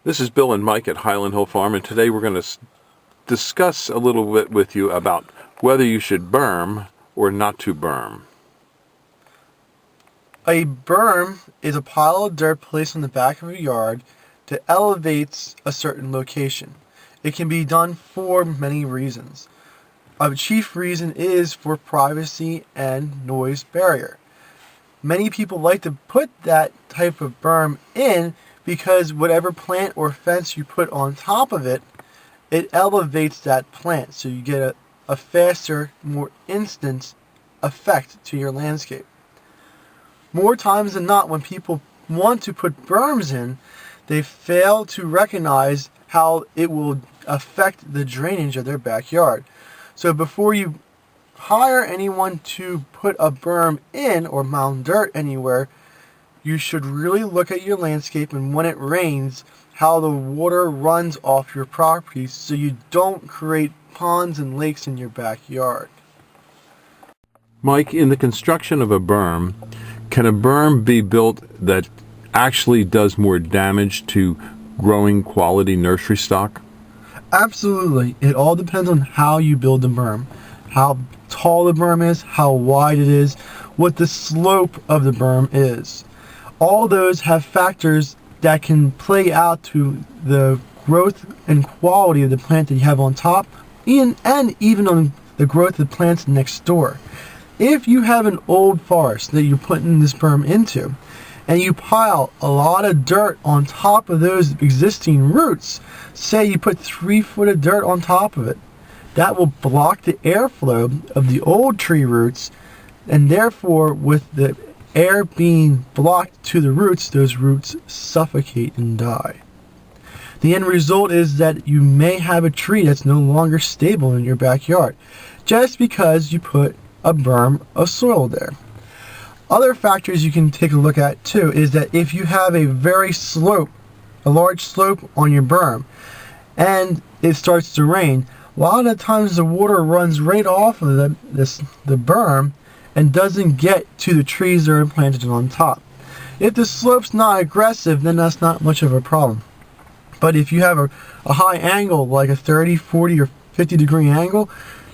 This is Bill and Mike at Highland Hill Farm, and today we're going to discuss a little bit with you about whether you should berm or not to berm. A berm is a pile of dirt placed on the back of a yard to elevate a certain location. It can be done for many reasons. A chief reason is for privacy and noise barrier. Many people like to put that type of berm in because whatever plant or fence you put on top of it, it elevates that plant, so you get a faster, more instant effect to your landscape. More times than not, when people want to put berms in, they fail to recognize how it will affect the drainage of their backyard. So before you hire anyone to put a berm in or mound dirt anywhere, you should really look at your landscape and when it rains, how the water runs off your property so you don't create ponds and lakes in your backyard. Mike, in the construction of a berm, can a berm be built that actually does more damage to growing quality nursery stock? Absolutely. It all depends on how you build the berm, how tall the berm is, how wide it is, what the slope of the berm is. All those have factors that can play out to the growth and quality of the plant that you have on top and even on the growth of the plants next door. If you have an old forest that you're putting this berm into and you pile a lot of dirt on top of those existing roots, say you put 3 foot of dirt on top of it, that will block the airflow of the old tree roots, and therefore with the air being blocked to the roots, those roots suffocate and die. The end result is that you may have a tree that's no longer stable in your backyard just because you put a berm of soil there. Other factors you can take a look at too is that if you have a large slope on your berm and it starts to rain, a lot of times the water runs right off of the berm and doesn't get to the trees that are planted on top. If the slope's not aggressive, then that's not much of a problem. But if you have a high angle, like a 30, 40, or 50 degree angle,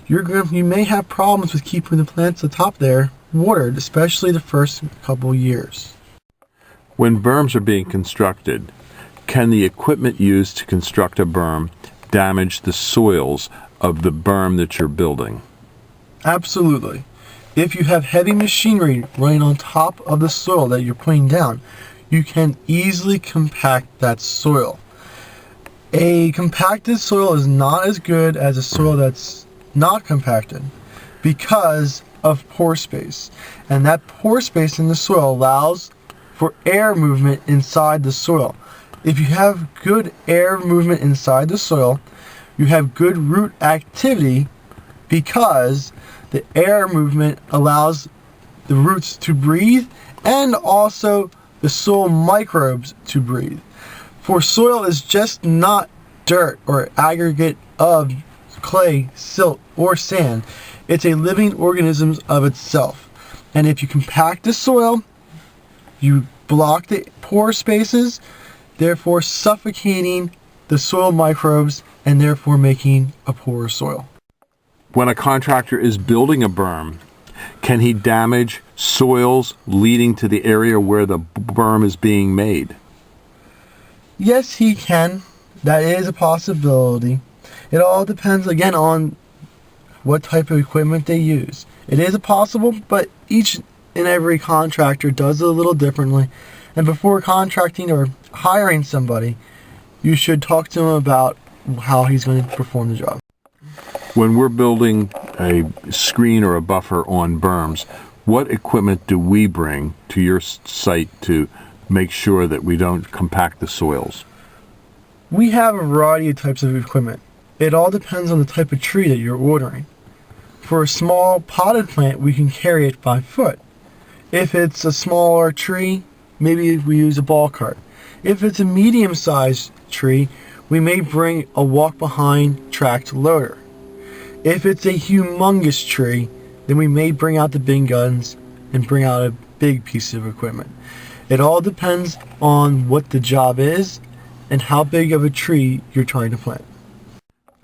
you may have problems with keeping the plants atop there watered, especially the first couple years. When berms are being constructed, can the equipment used to construct a berm damage the soils of the berm that you're building? Absolutely. If you have heavy machinery running on top of the soil that you're putting down, you can easily compact that soil. A compacted soil is not as good as a soil that's not compacted because of pore space. And that pore space in the soil allows for air movement inside the soil. If you have good air movement inside the soil, you have good root activity because the air movement allows the roots to breathe and also the soil microbes to breathe. For soil is just not dirt or aggregate of clay, silt, or sand. It's a living organism of itself. And if you compact the soil, you block the pore spaces, therefore suffocating the soil microbes and therefore making a poorer soil. When a contractor is building a berm, can he damage soils leading to the area where the berm is being made? Yes, he can. That is a possibility. It all depends again on what type of equipment they use. It is possible, but each and every contractor does it a little differently. And before contracting or hiring somebody, you should talk to him about how he's going to perform the job. When we're building a screen or a buffer on berms, what equipment do we bring to your site to make sure that we don't compact the soils? We have a variety of types of equipment. It all depends on the type of tree that you're ordering. For a small potted plant, we can carry it by foot. If it's a smaller tree, maybe we use a ball cart. If it's a medium-sized tree, we may bring a walk-behind tracked loader. If it's a humongous tree, then we may bring out the big guns and bring out a big piece of equipment. It all depends on what the job is and how big of a tree you're trying to plant.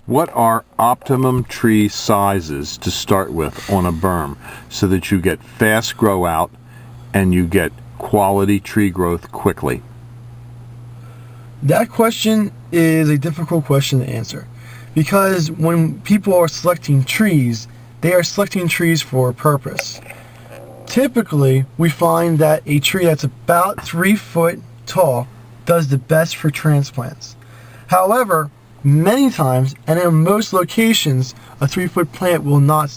What are optimum tree sizes to start with on a berm so that you get fast grow out and you get quality tree growth quickly? That question is a difficult question to answer, because when people are selecting trees, they are selecting trees for a purpose. Typically, we find that a tree that's about 3 foot tall does the best for transplants. However, many times, and in most locations, a 3-foot plant will not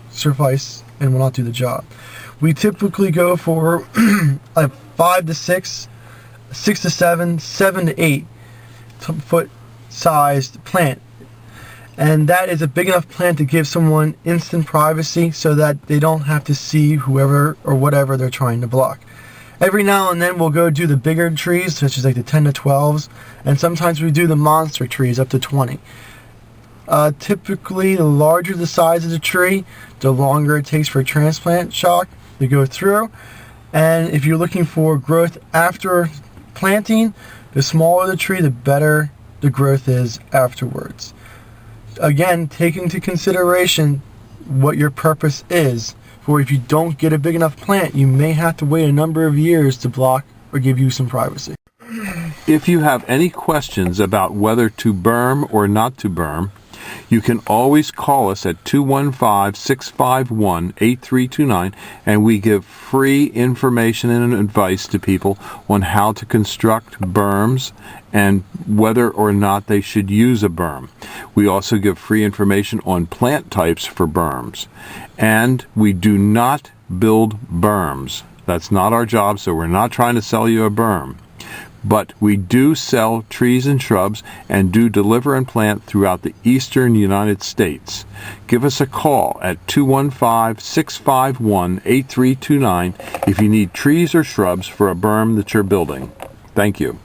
suffice and will not do the job. We typically go for a 5 to 6, 6 to 7, 7 to 8 foot sized plant. And that is a big enough plant to give someone instant privacy so that they don't have to see whoever or whatever they're trying to block. Every now and then we'll go do the bigger trees, such as like the 10 to 12s, and sometimes we do the monster trees up to 20. Typically, the larger the size of the tree, the longer it takes for a transplant shock to go through. And if you're looking for growth after planting, the smaller the tree, the better the growth is afterwards. Again, take into consideration what your purpose is. For if you don't get a big enough plant, you may have to wait a number of years to block or give you some privacy. If you have any questions about whether to berm or not to berm, you can always call us at 215-651-8329, and we give free information and advice to people on how to construct berms and whether or not they should use a berm. We also give free information on plant types for berms. And we do not build berms. That's not our job, so we're not trying to sell you a berm. But we do sell trees and shrubs and do deliver and plant throughout the eastern United States. Give us a call at 215-651-8329 if you need trees or shrubs for a berm that you're building. Thank you.